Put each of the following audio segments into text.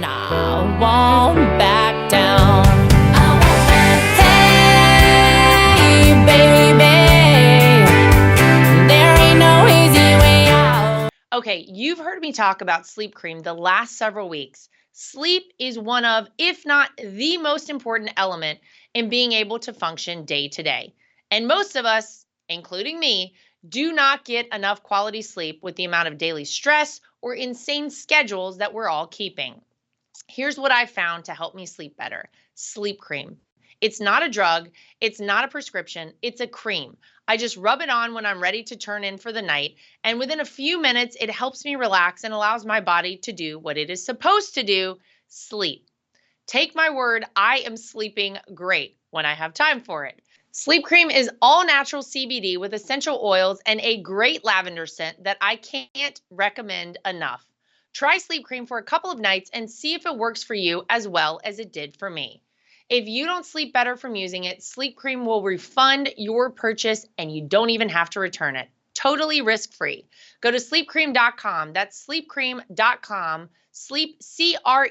and I won't back down. Hey, baby, there ain't no easy way out. Okay, you've heard me talk about sleep cream the last several weeks. Sleep is one of, if not the most important element in being able to function day to day. And most of us, including me, do not get enough quality sleep with the amount of daily stress or insane schedules that we're all keeping. Here's what I found to help me sleep better: sleep cream. It's not a drug, it's not a prescription, it's a cream. I just rub it on when I'm ready to turn in for the night, and within a few minutes, it helps me relax and allows my body to do what it is supposed to do: sleep. Take my word, I am sleeping great when I have time for it. Sleep cream is all natural CBD with essential oils and a great lavender scent that I can't recommend enough. Try sleep cream for a couple of nights and see if it works for you as well as it did for me. If you don't sleep better from using it, sleep cream will refund your purchase and you don't even have to return it. Totally risk-free. Go to sleepcream.com. That's sleepcream.com. Sleep, CREME.com.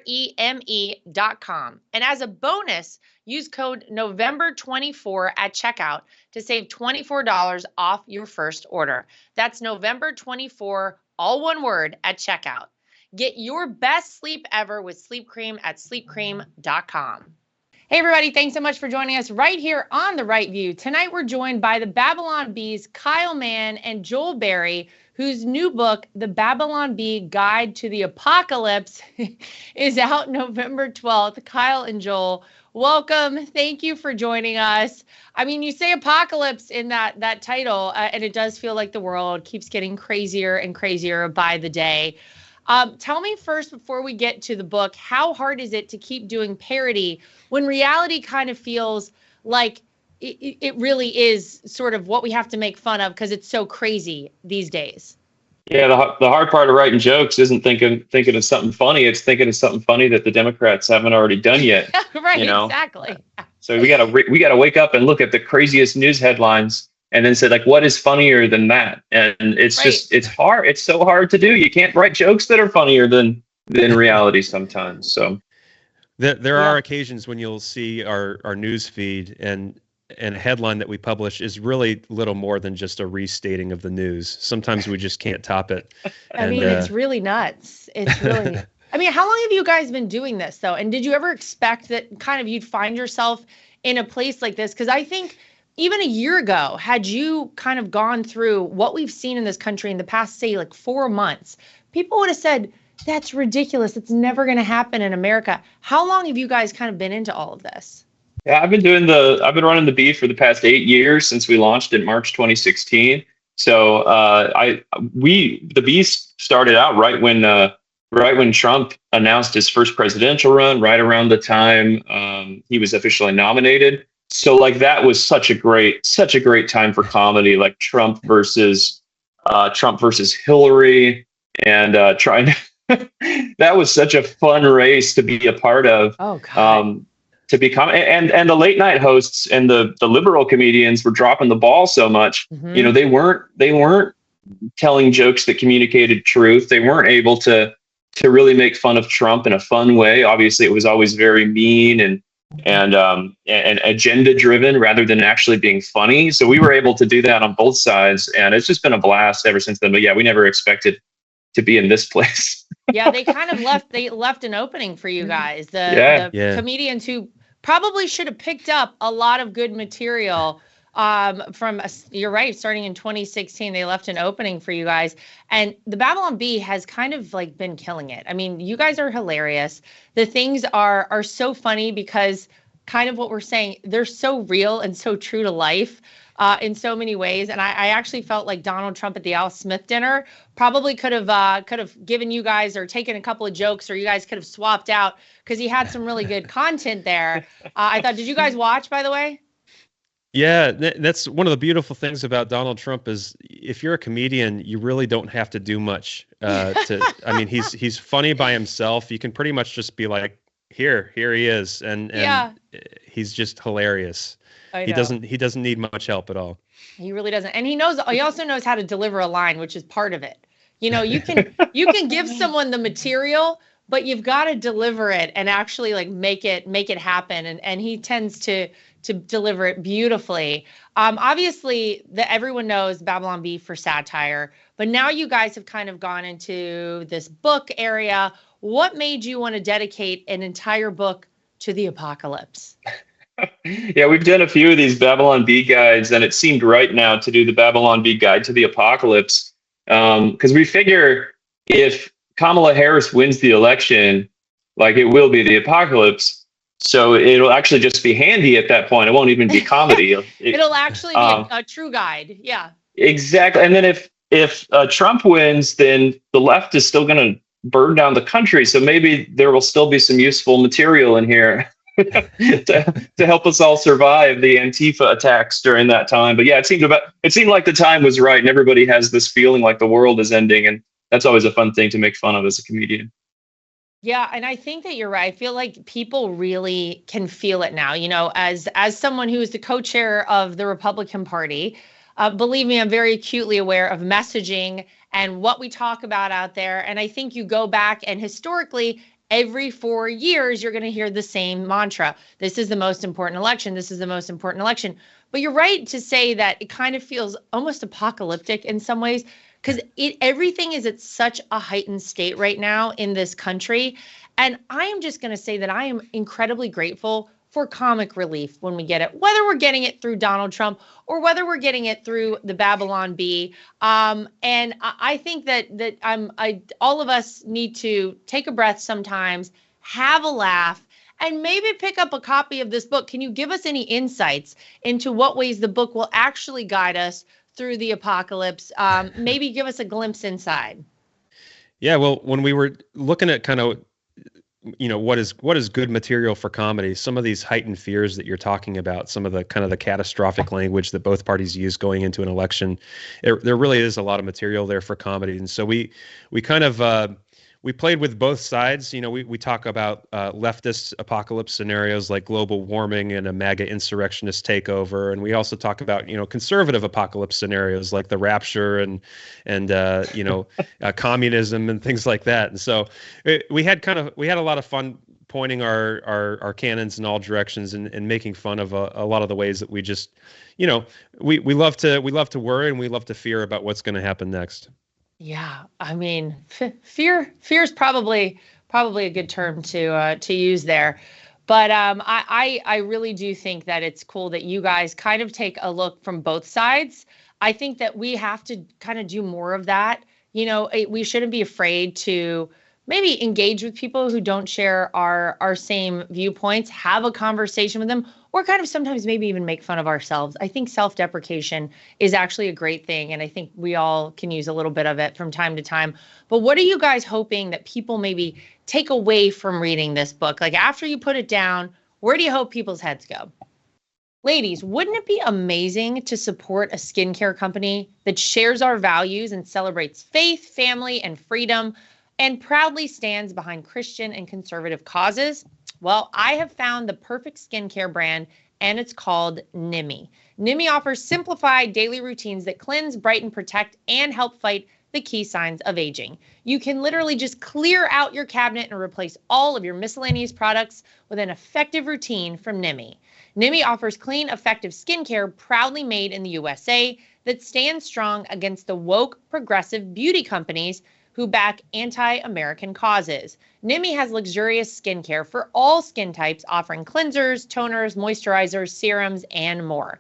And as a bonus, use code November24 at checkout to save $24 off your first order. That's November24, all one word, at checkout. Get your best sleep ever with Sleep Cream at sleepcream.com. Hey everybody, thanks so much for joining us right here on The Right View. Tonight we're joined by the Babylon Bees, Kyle Mann and Joel Berry, whose new book, The Babylon Bee Guide to the Apocalypse, is out November 12th. Kyle and Joel, welcome. Thank you for joining us. I mean, you say apocalypse in that title, and it does feel like the world keeps getting crazier and crazier by the day. Tell me first, before we get to the book, how hard is it to keep doing parody when reality kind of feels like it really is sort of what we have to make fun of because it's so crazy these days? Yeah, the hard part of writing jokes isn't thinking of something funny. It's thinking of something funny that the Democrats haven't already done yet. Right, exactly. So we gotta wake up and look at the craziest news headlines and then say, like, what is funnier than that? And it's just, it's hard. It's so hard to do. You can't write jokes that are funnier than reality sometimes. So there are occasions when you'll see our news feed and a headline that we publish is really little more than just a restating of the news. Sometimes we just can't top it. I mean, it's really nuts. It's really, I mean, how long have you guys been doing this though? And did you ever expect that kind of you'd find yourself in a place like this? Because I think even a year ago, had you kind of gone through what we've seen in this country in the past, say, like 4 months, people would have said, that's ridiculous. It's never going to happen in America. How long have you guys kind of been into all of this? Yeah, I've been running the Bee for the past 8 years since we launched in March 2016. So the Bee started out right when Trump announced his first presidential run, right around the time he was officially nominated. So like that was such a great time for comedy, like Trump versus Hillary, and trying to that was such a fun race to be a part of. Oh God. To become, and the late night hosts and the liberal comedians were dropping the ball so much. Mm-hmm. You know, they weren't telling jokes that communicated truth. They weren't able to really make fun of Trump in a fun way. Obviously, it was always very mean and agenda driven rather than actually being funny. So we were able to do that on both sides, and it's just been a blast ever since then. But yeah, we never expected to be in this place. Yeah, they kind of left an opening for you guys. The comedians who probably should have picked up a lot of good material from, you're right, starting in 2016, they left an opening for you guys. And the Babylon Bee has kind of like been killing it. I mean, you guys are hilarious. The things are so funny because kind of what we're saying, they're so real and so true to life in so many ways. And I actually felt like Donald Trump at the Al Smith dinner probably could have given you guys or taken a couple of jokes, or you guys could have swapped out because he had some really good content there. I thought, did you guys watch, by the way? Yeah, that's one of the beautiful things about Donald Trump is if you're a comedian, you really don't have to do much. I mean, he's funny by himself. You can pretty much just be like, here he is, and he's just hilarious. He doesn't need much help at all. He really doesn't, and he also knows how to deliver a line, which is part of it. You know, you can give someone the material, but you've got to deliver it and actually like make it happen. And he tends to deliver it beautifully. Obviously, everyone knows Babylon Bee for satire, but now you guys have kind of gone into this book area. What made you want to dedicate an entire book to the apocalypse? Yeah, we've done a few of these Babylon Bee guides, and it seemed right now to do the Babylon Bee guide to the apocalypse. Because we figure if Kamala Harris wins the election, like it will be the apocalypse. So it'll actually just be handy at that point. It won't even be comedy. It'll actually be a true guide. Yeah. Exactly. And then if Trump wins, then the left is still going to burn down the country. So maybe there will still be some useful material in here to help us all survive the Antifa attacks during that time. But yeah, it seemed like the time was right, and everybody has this feeling like the world is ending, and that's always a fun thing to make fun of as a comedian. Yeah, and I think that you're right. I feel like people really can feel it now. As someone who is the co-chair of the Republican Party, believe me, I'm very acutely aware of messaging and what we talk about out there. And I think you go back and historically, every 4 years, you're going to hear the same mantra. This is the most important election. This is the most important election. But you're right to say that it kind of feels almost apocalyptic in some ways, because everything is at such a heightened state right now in this country. And I am just going to say that I am incredibly grateful for comic relief when we get it, whether we're getting it through Donald Trump or whether we're getting it through the Babylon Bee. And I think that all of us need to take a breath sometimes, have a laugh, and maybe pick up a copy of this book. Can you give us any insights into what ways the book will actually guide us through the apocalypse? Maybe give us a glimpse inside. Yeah, well, when we were looking at kind of, what is good material for comedy, some of these heightened fears that you're talking about, some of the kind of the catastrophic language that both parties use going into an election, there really is a lot of material there for comedy. And so we kind of we played with both sides. We talk about leftist apocalypse scenarios like global warming and a MAGA insurrectionist takeover, and we also talk about conservative apocalypse scenarios like the rapture and communism and things like that. And so we had a lot of fun pointing our cannons in all directions and making fun of a lot of the ways that we just we love to worry and we love to fear about what's going to happen next. Yeah, I mean, fear is probably a good term to use there, but I really do think that it's cool that you guys kind of take a look from both sides. I think that we have to kind of do more of that. We shouldn't be afraid to maybe engage with people who don't share our same viewpoints, have a conversation with them, or kind of sometimes maybe even make fun of ourselves. I think self-deprecation is actually a great thing, and I think we all can use a little bit of it from time to time. But what are you guys hoping that people maybe take away from reading this book? Like after you put it down, where do you hope people's heads go? Ladies, wouldn't it be amazing to support a skincare company that shares our values and celebrates faith, family, and freedom, and proudly stands behind Christian and conservative causes? Well, I have found the perfect skincare brand, and it's called Nimi. Nimi offers simplified daily routines that cleanse, brighten, protect, and help fight the key signs of aging. You can literally just clear out your cabinet and replace all of your miscellaneous products with an effective routine from Nimi. Nimi offers clean, effective skincare proudly made in the USA that stands strong against the woke, progressive beauty companies who back anti-American causes. Nimi has luxurious skincare for all skin types, offering cleansers, toners, moisturizers, serums, and more.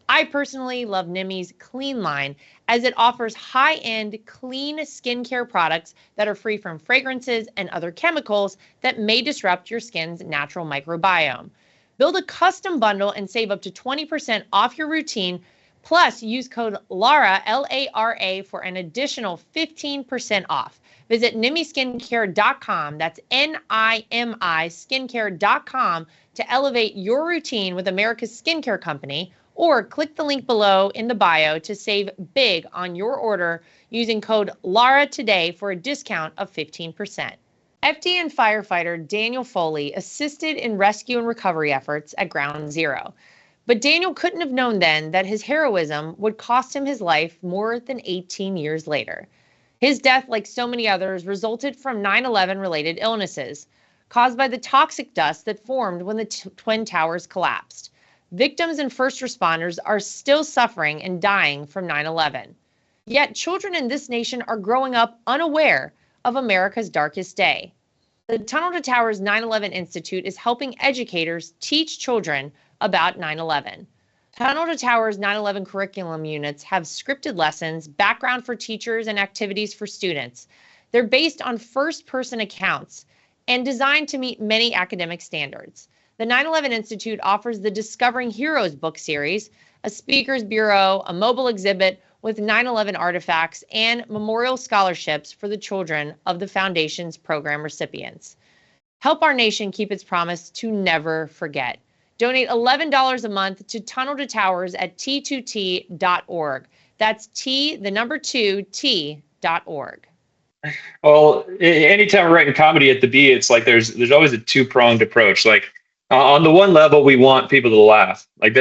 I personally love Nimi's Clean line as it offers high-end, clean skincare products that are free from fragrances and other chemicals that may disrupt your skin's natural microbiome. Build a custom bundle and save up to 20% off your routine. Plus, use code LARA, L-A-R-A, for an additional 15% off. Visit NimiSkincare.com, that's N-I-M-I skincare.com, to elevate your routine with America's skincare company, or click the link below in the bio to save big on your order using code LARA today for a discount of 15%. FDN firefighter Daniel Foley assisted in rescue and recovery efforts at Ground Zero. But Daniel couldn't have known then that his heroism would cost him his life more than 18 years later. His death, like so many others, resulted from 9/11 related illnesses caused by the toxic dust that formed when the Twin Towers collapsed. Victims and first responders are still suffering and dying from 9/11. Yet children in this nation are growing up unaware of America's darkest day. The Tunnel to Towers 9/11 Institute is helping educators teach children about 9/11. Tunnel to Towers 9/11 curriculum units have scripted lessons, background for teachers, and activities for students. They're based on first-person accounts and designed to meet many academic standards. The 9/11 Institute offers the Discovering Heroes book series, a speakers bureau, a mobile exhibit with 9/11 artifacts, and memorial scholarships for the children of the Foundation's program recipients. Help our nation keep its promise to never forget. Donate $11 a month to Tunnel to Towers at t2t.org. That's the number 2, t.org. Well, anytime we're writing comedy at the B, it's like there's always a two-pronged approach. Like on the one level, we want people to laugh. Like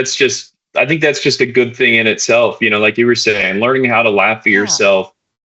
I think that's just a good thing in itself. You know, like you were saying, learning how to laugh at yourself,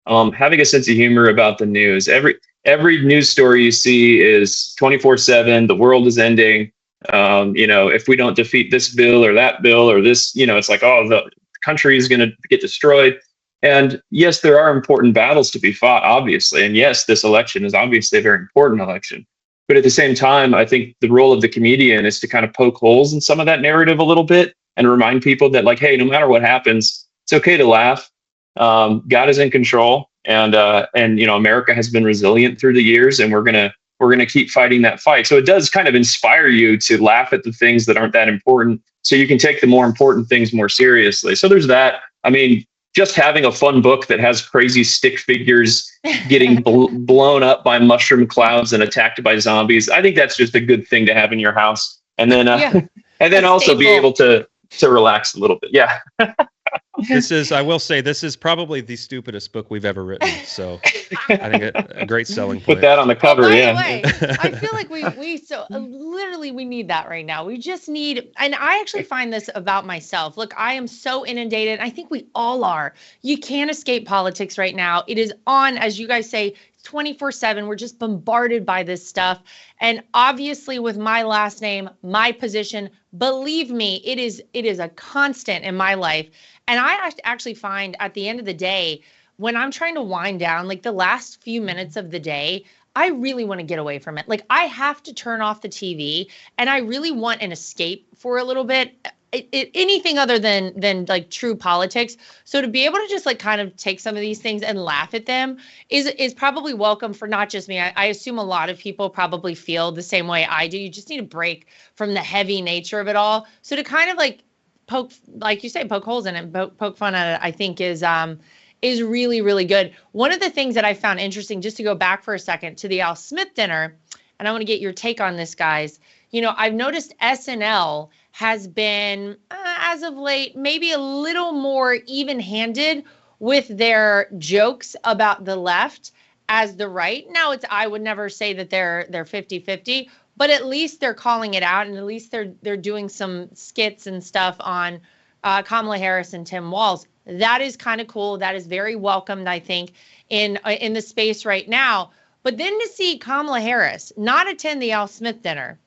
having a sense of humor about the news. Every news story you see is 24/7. The world is ending. If we don't defeat this bill or that bill or this, it's like, oh, the country is going to get destroyed. And yes, there are important battles to be fought, obviously. And yes, this election is obviously a very important election. But at the same time, I think the role of the comedian is to kind of poke holes in some of that narrative a little bit and remind people that, like, hey, no matter what happens, it's okay to laugh. God is in control, and America has been resilient through the years, and we're gonna keep fighting that fight. So it does kind of inspire you to laugh at the things that aren't that important, so you can take the more important things more seriously. So there's that. I mean, just having a fun book that has crazy stick figures getting blown up by mushroom clouds and attacked by zombies, I think that's just a good thing to have in your house. And then, and then also be able to relax a little bit. Yeah. I will say, this is probably the stupidest book we've ever written. So I think a great selling point. Put that on the cover. By yeah. the way, I feel like we need that right now. We just need, and I actually find this about myself. Look, I am so inundated. I think we all are. You can't escape politics right now. It is on, as you guys say, 24/7. We're just bombarded by this stuff. And obviously with my last name, my position, believe me, it is a constant in my life. And I actually find at the end of the day, when I'm trying to wind down, like the last few minutes of the day, I really want to get away from it. Like I have to turn off the TV, and I really want an escape for a little bit. Anything other than like true politics. So to be able to just like kind of take some of these things and laugh at them is probably welcome for not just me. I assume a lot of people probably feel the same way I do. You just need a break from the heavy nature of it all. So to kind of like poke, like you say, poke holes in it, poke fun at it, I think is really, really good. One of the things that I found interesting, just to go back for a second to the Al Smith dinner, and I want to get your take on this, guys. I've noticed SNL has been, as of late, maybe a little more even-handed with their jokes about the left as the right. Now, I would never say that they're 50-50, but at least they're calling it out, and at least they're doing some skits and stuff on Kamala Harris and Tim Walz. That is kind of cool. That is very welcomed, I think, in the space right now. But then to see Kamala Harris not attend the Al Smith dinner,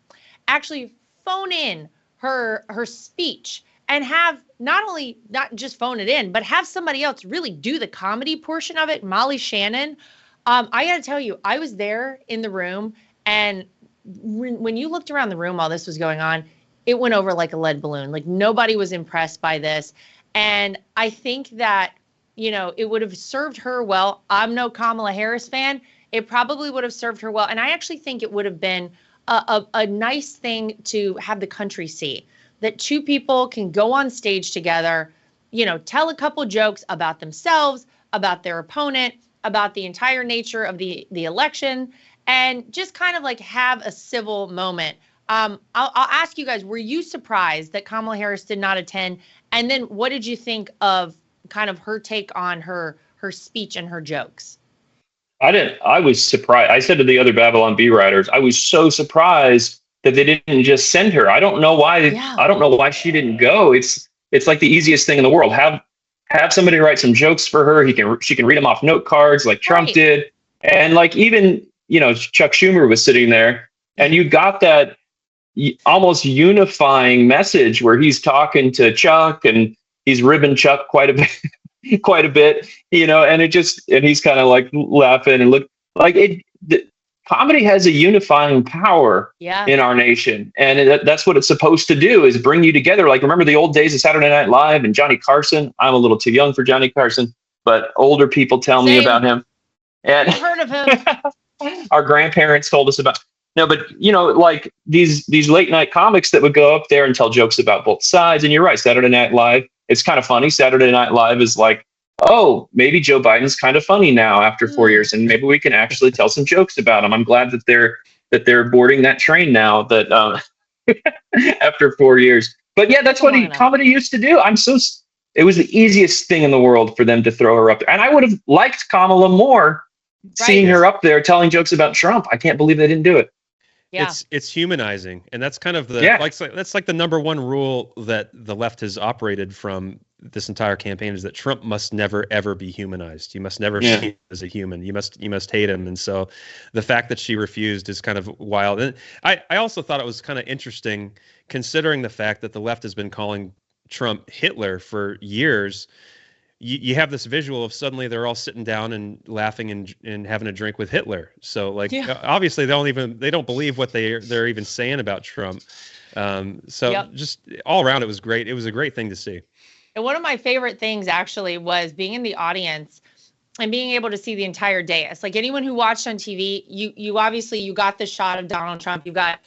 actually phone in her speech and have not just phone it in, but have somebody else really do the comedy portion of it, Molly Shannon. I got to tell you, I was there in the room, and when you looked around the room while this was going on, it went over like a lead balloon. Like nobody was impressed by this. And I think that, it would have served her well. I'm no Kamala Harris fan. It probably would have served her well. And I actually think it would have been a nice thing to have the country see, that two people can go on stage together, tell a couple jokes about themselves, about their opponent, about the entire nature of the election, and just kind of like have a civil moment. I'll ask you guys, were you surprised that Kamala Harris did not attend? And then what did you think of kind of her take on her speech and her jokes? I was surprised. I said to the other Babylon B writers, I was so surprised that they didn't just send her. I don't know why. Yeah. I don't know why she didn't go. It's like the easiest thing in the world. Have have somebody write some jokes for her. She can read them off note cards like Trump Right. did. And like even, Chuck Schumer was sitting there and you got that almost unifying message where he's talking to Chuck and he's ribbing Chuck quite a bit, quite a bit, and he's kind of like laughing and look like it. Comedy has a unifying power Yeah. in our nation, and that's what it's supposed to do, is bring you together. Like, remember the old days of Saturday Night Live and Johnny Carson? I'm a little too young for Johnny Carson, but older people tell me Same. about him. And I've heard of him. our grandparents told us about. No, but like these late night comics that would go up there and tell jokes about both sides. And you're right, Saturday Night Live. It's kind of funny. Saturday Night Live is like, oh, maybe Joe Biden's kind of funny now after 4 years, and maybe we can actually tell some jokes about him. I'm glad that they're boarding that train now. That after 4 years. But yeah, that's what comedy used to do. It was the easiest thing in the world for them to throw her up there, and I would have liked Kamala more. Right. Seeing her up there telling jokes about Trump. I can't believe they didn't do it. Yeah. It's humanizing, and that's kind of that's like the number one rule that the left has operated from this entire campaign, is that Trump must never ever be humanized. You must never see him as a human. You must hate him. And so the fact that she refused is kind of wild. And I also thought it was kind of interesting, considering the fact that the left has been calling Trump Hitler for years. You have this visual of suddenly they're all sitting down and laughing and having a drink with Hitler. So obviously they don't believe what they're even saying about Trump. Just all around, it was great. It was a great thing to see. And one of my favorite things actually was being in the audience and being able to see the entire dais. Like anyone who watched on TV, you obviously got the shot of Donald Trump. You got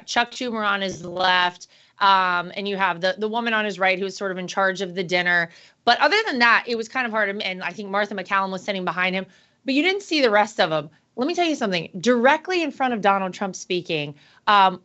Chuck Schumer on his left. And you have the woman on his right who was sort of in charge of the dinner. But other than that, it was kind of hard. And I think Martha McCallum was sitting behind him, but you didn't see the rest of them. Let me tell you something. Directly in front of Donald Trump speaking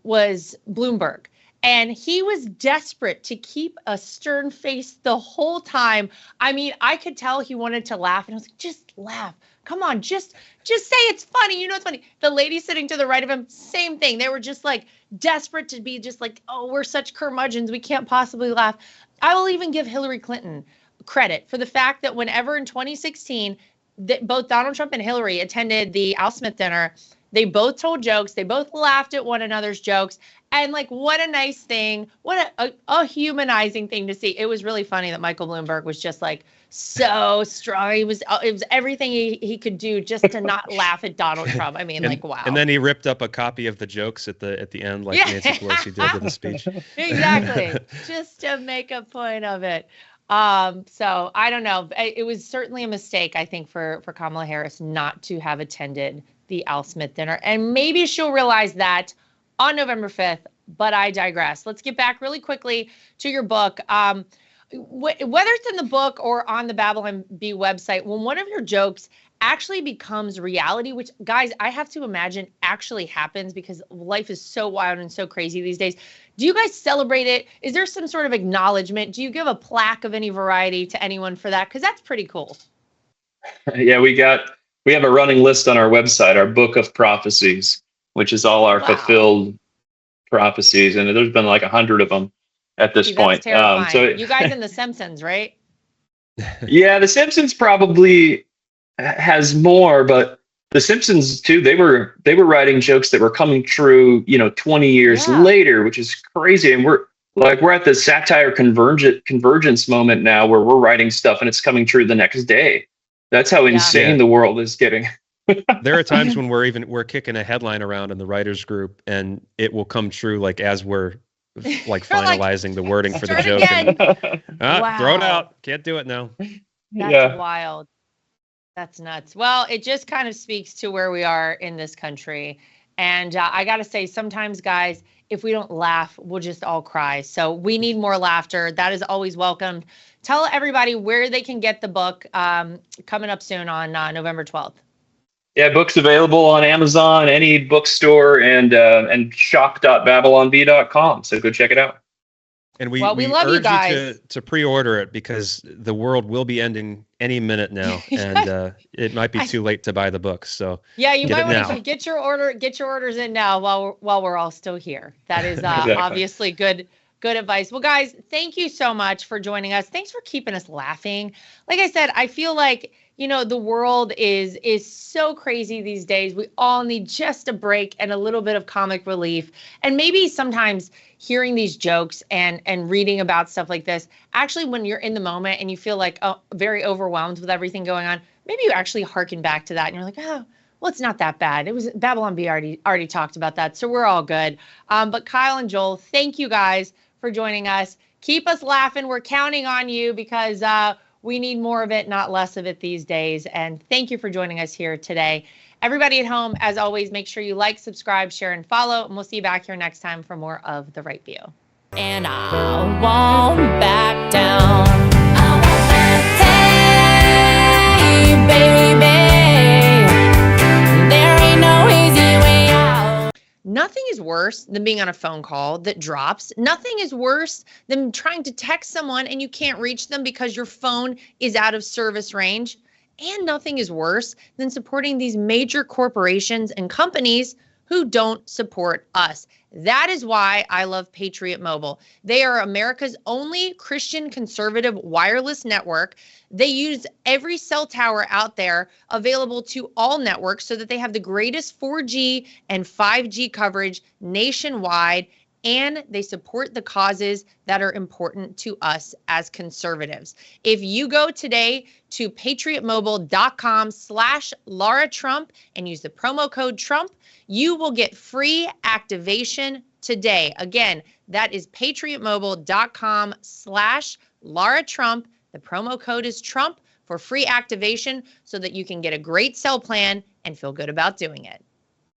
was Bloomberg. And he was desperate to keep a stern face the whole time. I mean, I could tell he wanted to laugh. And I was like, just laugh. Come on, just say it's funny. It's funny. The lady sitting to the right of him, same thing. They were just like desperate to be just like, oh, we're such curmudgeons. We can't possibly laugh. I will even give Hillary Clinton credit for the fact that whenever in 2016, that both Donald Trump and Hillary attended the Al Smith dinner, they both told jokes. They both laughed at one another's jokes. And like, what a nice thing. What a humanizing thing to see. It was really funny that Michael Bloomberg was just like so strong. It was everything he could do just to not laugh at Donald Trump. I mean, wow. And then he ripped up a copy of the jokes at the end, like Nancy Pelosi did in the speech. Exactly. Just to make a point of it. So I don't know. It was certainly a mistake, I think, for Kamala Harris not to have attended the Al Smith dinner. And maybe she'll realize that on November 5th, but I digress. Let's get back really quickly to your book. Whether it's in the book or on the Babylon Bee website, when one of your jokes actually becomes reality, which, guys, I have to imagine actually happens because life is so wild and so crazy these days. Do you guys celebrate it? Is there some sort of acknowledgement? Do you give a plaque of any variety to anyone for that? Because that's pretty cool. Yeah, we have a running list on our website, our book of prophecies, which is all our fulfilled prophecies. And there's been like 100 of them at this point. So you guys in The Simpsons, right? Yeah, The Simpsons probably has more, but The Simpsons too, they were writing jokes that were coming true, 20 years later, which is crazy. And we're at the satire convergence moment now where we're writing stuff and it's coming true the next day. That's how insane the world is getting. There are times when we're kicking a headline around in the writers group and it will come true like as we're like finalizing the wording for the joke. And, throw it out. Can't do it now. That's wild. That's nuts. Well, it just kind of speaks to where we are in this country. And I got to say, sometimes, guys, if we don't laugh, we'll just all cry. So we need more laughter. That is always welcomed. Tell everybody where they can get the book coming up soon on November 12th. Yeah, book's available on Amazon, any bookstore, and shop.babylonbee.com. So go check it out. And we love urge you guys to pre-order it because the world will be ending any minute now, and it might be too late to buy the book. So yeah, you might want to get your orders in now while we're all still here. That is obviously good Good advice. Well, guys, thank you so much for joining us. Thanks for keeping us laughing. Like I said, I feel like, the world is so crazy these days. We all need just a break and a little bit of comic relief. And maybe sometimes hearing these jokes and reading about stuff like this, actually when you're in the moment and you feel like very overwhelmed with everything going on, maybe you actually harken back to that and you're like, oh, well, it's not that bad. It was Babylon Bee already talked about that. So we're all good. But Kyle and Joel, thank you guys for joining us. Keep us laughing. We're counting on you because we need more of it, not less of it these days. And thank you for joining us here today. Everybody at home, as always, make sure you like, subscribe, share, and follow. And we'll see you back here next time for more of The Right View. And I won't back down. Hey, baby, there ain't no easy way out. Nothing is worse than being on a phone call that drops. Nothing is worse than trying to text someone and you can't reach them because your phone is out of service range. And nothing is worse than supporting these major corporations and companies who don't support us. That is why I love Patriot Mobile. They are America's only Christian conservative wireless network. They use every cell tower out there available to all networks so that they have the greatest 4G and 5G coverage nationwide, and they support the causes that are important to us as conservatives. If you go today to patriotmobile.com/Lara Trump and use the promo code Trump, you will get free activation today. Again, that is patriotmobile.com/Lara Trump. The promo code is Trump for free activation so that you can get a great cell plan and feel good about doing it.